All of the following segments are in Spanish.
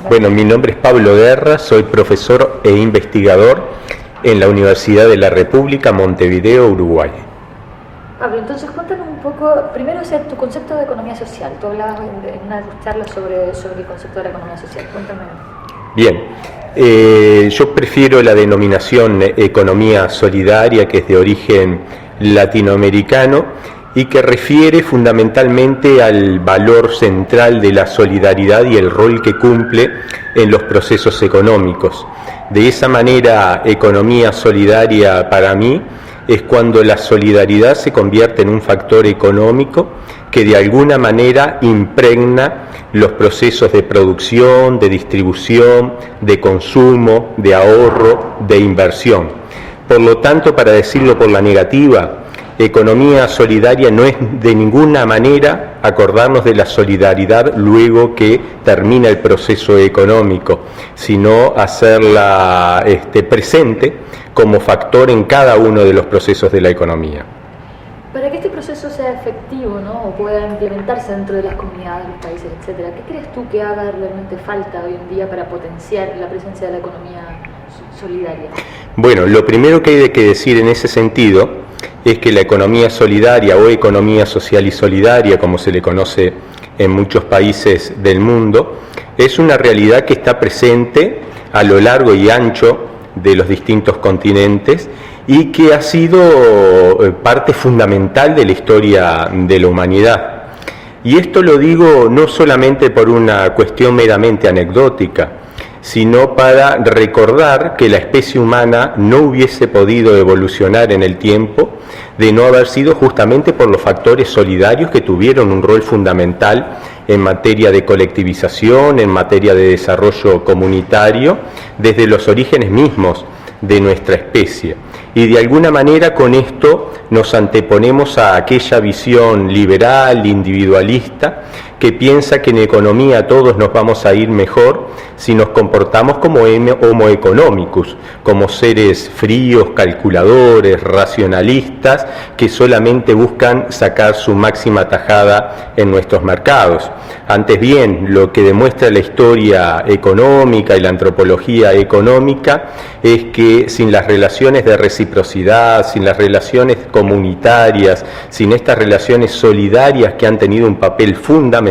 Bueno, mi nombre es Pablo Guerra, soy profesor e investigador en la Universidad de la República, Montevideo, Uruguay. Pablo, entonces cuéntanos un poco, primero, tu concepto de economía social. Tú hablabas en una de tus charlas sobre el concepto de la economía social. Cuéntame. Bien, yo prefiero la denominación economía solidaria, que es de origen latinoamericano y que refiere fundamentalmente al valor central de la solidaridad y el rol que cumple en los procesos económicos. De esa manera, economía solidaria para mí es cuando la solidaridad se convierte en un factor económico que de alguna manera impregna los procesos de producción, de distribución, de consumo, de ahorro, de inversión. Por lo tanto, para decirlo por la negativa, economía solidaria no es de ninguna manera acordarnos de la solidaridad luego que termina el proceso económico, sino hacerla presente como factor en cada uno de los procesos de la economía. Para que este proceso sea efectivo, ¿no? O pueda implementarse dentro de las comunidades, los países, etcétera, ¿qué crees tú que haga realmente falta hoy en día para potenciar la presencia de la economía solidaria? Bueno, lo primero que hay que decir en ese sentido es que la economía solidaria o economía social y solidaria, como se le conoce en muchos países del mundo, es una realidad que está presente a lo largo y ancho de los distintos continentes y que ha sido parte fundamental de la historia de la humanidad. Y esto lo digo no solamente por una cuestión meramente anecdótica, sino para recordar que la especie humana no hubiese podido evolucionar en el tiempo de no haber sido justamente por los factores solidarios que tuvieron un rol fundamental en materia de colectivización, en materia de desarrollo comunitario, desde los orígenes mismos de nuestra especie. Y de alguna manera con esto nos anteponemos a aquella visión liberal, individualista, que piensa que en economía todos nos vamos a ir mejor si nos comportamos como homo economicus, como seres fríos, calculadores, racionalistas, que solamente buscan sacar su máxima tajada en nuestros mercados. Antes bien, lo que demuestra la historia económica y la antropología económica es que sin las relaciones de reciprocidad, sin las relaciones comunitarias, sin estas relaciones solidarias que han tenido un papel fundamental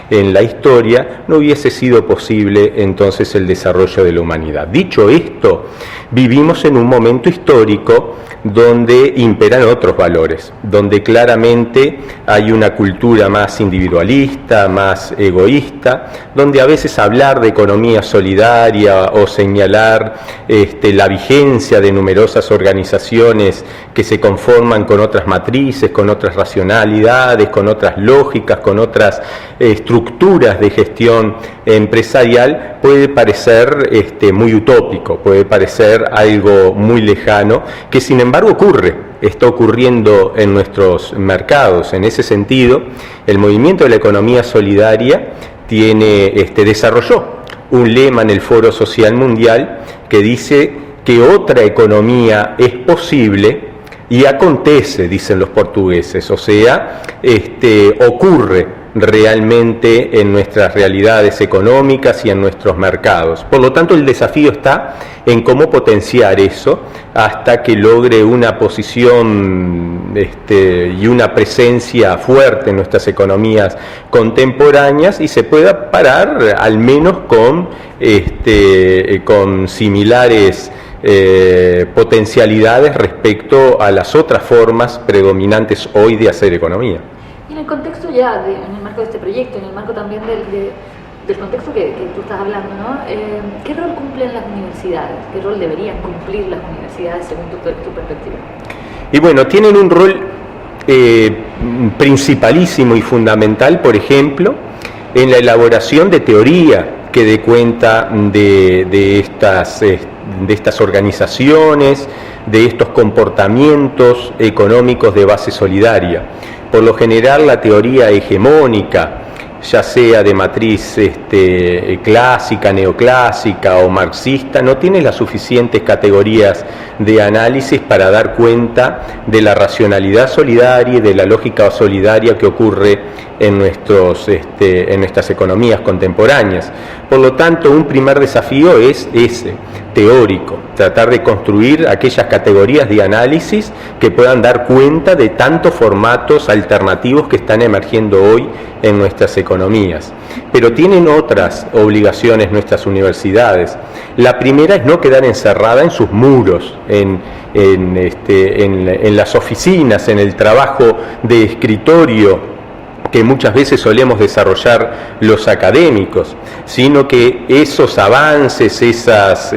en la historia, no hubiese sido posible entonces el desarrollo de la humanidad. Dicho esto, vivimos en un momento histórico donde imperan otros valores, donde claramente hay una cultura más individualista, más egoísta, donde a veces hablar de economía solidaria o señalar la vigencia de numerosas organizaciones que se conforman con otras matrices, con otras racionalidades, con otras lógicas, con otras estructuras de gestión empresarial, puede parecer muy utópico, puede parecer algo muy lejano, que sin embargo está ocurriendo en nuestros mercados. En ese sentido, el movimiento de la economía solidaria desarrolló un lema en el Foro Social Mundial que dice que otra economía es posible y acontece, dicen los portugueses, o sea, ocurre realmente en nuestras realidades económicas y en nuestros mercados. Por lo tanto, el desafío está en cómo potenciar eso hasta que logre una posición y una presencia fuerte en nuestras economías contemporáneas y se pueda parar al menos con similares potencialidades respecto a las otras formas predominantes hoy de hacer economía. Y en el contexto ya, en el marco de este proyecto, en el marco también del contexto que tú estás hablando, ¿no? ¿Qué rol cumplen las universidades? ¿Qué rol deberían cumplir las universidades según tu perspectiva? Y bueno, tienen un rol principalísimo y fundamental, por ejemplo, en la elaboración de teoría que dé cuenta de estas organizaciones, de estos comportamientos económicos de base solidaria. Por lo general, la teoría hegemónica ya sea de matriz clásica, neoclásica o marxista, no tiene las suficientes categorías de análisis para dar cuenta de la racionalidad solidaria y de la lógica solidaria que ocurre en nuestras economías contemporáneas. Por lo tanto, un primer desafío es ese, teórico, tratar de construir aquellas categorías de análisis que puedan dar cuenta de tantos formatos alternativos que están emergiendo hoy en nuestras economías. Pero tienen otras obligaciones nuestras universidades. La primera es no quedar encerrada en sus muros, en las oficinas, en el trabajo de escritorio que muchas veces solemos desarrollar los académicos, sino que esos avances, esas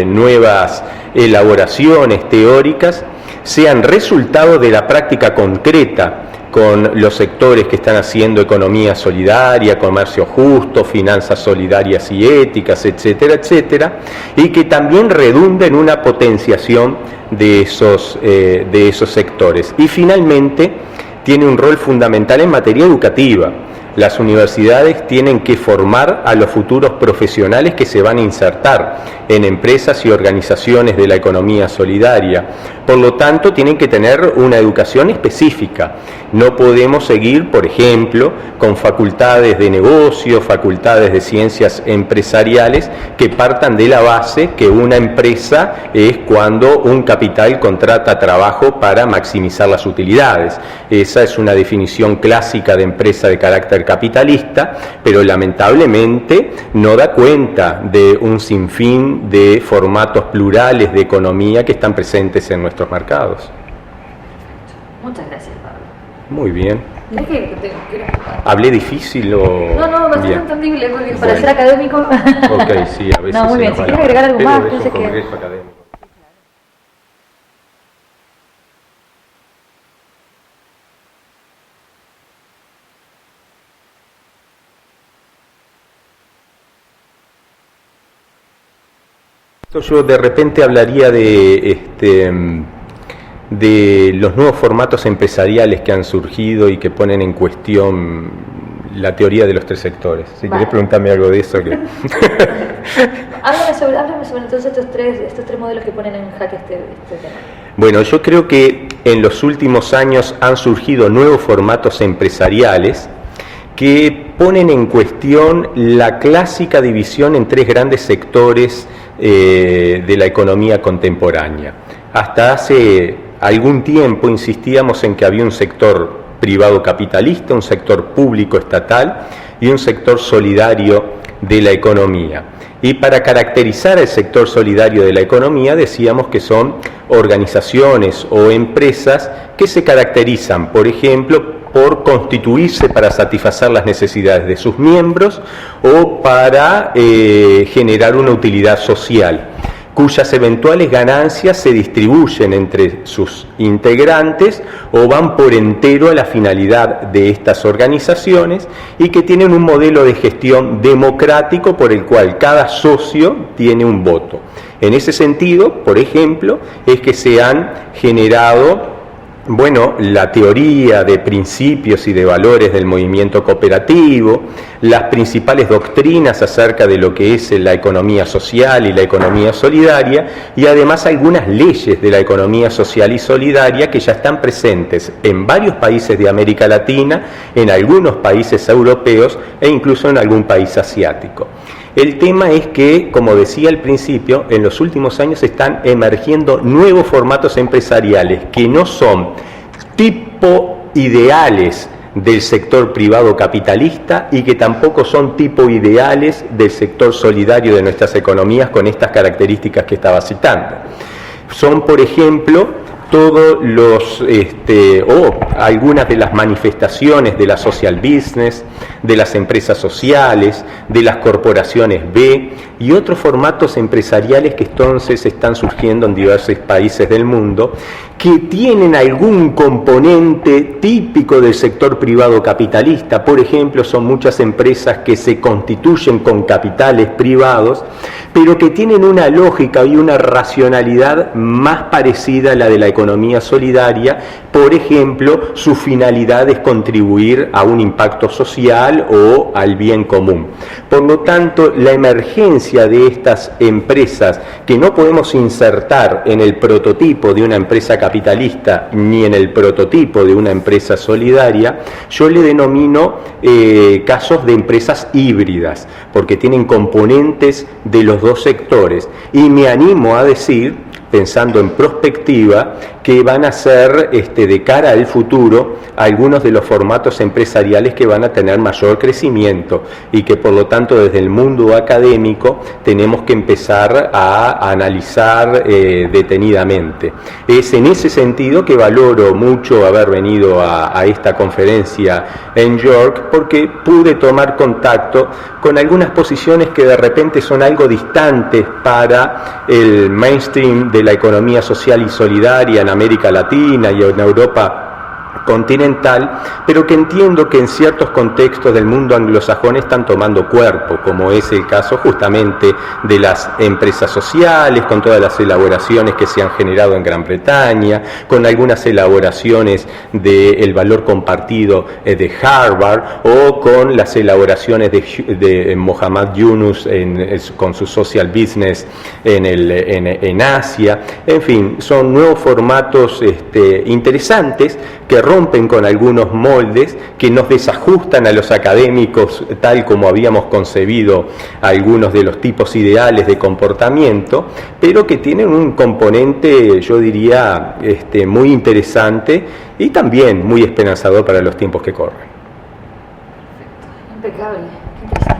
nuevas elaboraciones teóricas sean resultado de la práctica concreta con los sectores que están haciendo economía solidaria, comercio justo, finanzas solidarias y éticas, etcétera, etcétera, y que también redunda en una potenciación de esos sectores. Y finalmente, tiene un rol fundamental en materia educativa. Las universidades tienen que formar a los futuros profesionales que se van a insertar en empresas y organizaciones de la economía solidaria. Por lo tanto, tienen que tener una educación específica. No podemos seguir, por ejemplo, con facultades de negocio, facultades de ciencias empresariales que partan de la base que una empresa es cuando un capital contrata trabajo para maximizar las utilidades. Esa es una definición clásica de empresa de carácter capitalista, pero lamentablemente no da cuenta de un sinfín de formatos plurales de economía que están presentes en nuestros mercados. Muchas gracias, Pablo. Muy bien. Que ¿Hablé difícil o...? No, bastante bien. entendible, porque para ser académico... Ok, sí, a veces... No, muy bien, si quieres agregar algo más, pero yo sé que... congreso académico. Yo de repente hablaría de los nuevos formatos empresariales que han surgido y que ponen en cuestión la teoría de los tres sectores. Si querés preguntarme algo de eso. Háblame sobre entonces estos tres modelos que ponen en jaque este tema. Bueno, yo creo que en los últimos años han surgido nuevos formatos empresariales que ponen en cuestión la clásica división en tres grandes sectores de la economía contemporánea. Hasta hace algún tiempo insistíamos en que había un sector privado capitalista, un sector público estatal y un sector solidario de la economía. Y para caracterizar el sector solidario de la economía decíamos que son organizaciones o empresas que se caracterizan, por ejemplo, por constituirse para satisfacer las necesidades de sus miembros o para generar una utilidad social, cuyas eventuales ganancias se distribuyen entre sus integrantes o van por entero a la finalidad de estas organizaciones y que tienen un modelo de gestión democrático por el cual cada socio tiene un voto. En ese sentido, por ejemplo, es que se han generado la teoría de principios y de valores del movimiento cooperativo, las principales doctrinas acerca de lo que es la economía social y la economía solidaria, y además algunas leyes de la economía social y solidaria que ya están presentes en varios países de América Latina, en algunos países europeos e incluso en algún país asiático. El tema es que, como decía al principio, en los últimos años están emergiendo nuevos formatos empresariales que no son tipo ideales del sector privado capitalista y que tampoco son tipo ideales del sector solidario de nuestras economías con estas características que estaba citando. Son, por ejemplo, todos los algunas de las manifestaciones de la social business, de las empresas sociales, de las corporaciones B y otros formatos empresariales que entonces están surgiendo en diversos países del mundo que tienen algún componente típico del sector privado capitalista. Por ejemplo, son muchas empresas que se constituyen con capitales privados, pero que tienen una lógica y una racionalidad más parecida a la de la economía solidaria, por ejemplo, su finalidad es contribuir a un impacto social o al bien común. Por lo tanto, la emergencia de estas empresas que no podemos insertar en el prototipo de una empresa capitalista ni en el prototipo de una empresa solidaria, yo le denomino casos de empresas híbridas, porque tienen componentes de los dos sectores, y me animo a decir, pensando en prospectiva, que van a ser de cara al futuro algunos de los formatos empresariales que van a tener mayor crecimiento y que por lo tanto desde el mundo académico tenemos que empezar a analizar detenidamente. Es en ese sentido que valoro mucho haber venido a esta conferencia en York, porque pude tomar contacto con algunas posiciones que de repente son algo distantes para el mainstream de la economía social y solidaria en América Latina y en Europa continental, pero que entiendo que en ciertos contextos del mundo anglosajón están tomando cuerpo, como es el caso justamente de las empresas sociales, con todas las elaboraciones que se han generado en Gran Bretaña, con algunas elaboraciones del valor compartido de Harvard, o con las elaboraciones de Mohammad Yunus con su social business en Asia. En fin, son nuevos formatos interesantes que rompen con algunos moldes, que nos desajustan a los académicos tal como habíamos concebido algunos de los tipos ideales de comportamiento, pero que tienen un componente, yo diría, muy interesante y también muy esperanzador para los tiempos que corren. Impecable, qué interesante.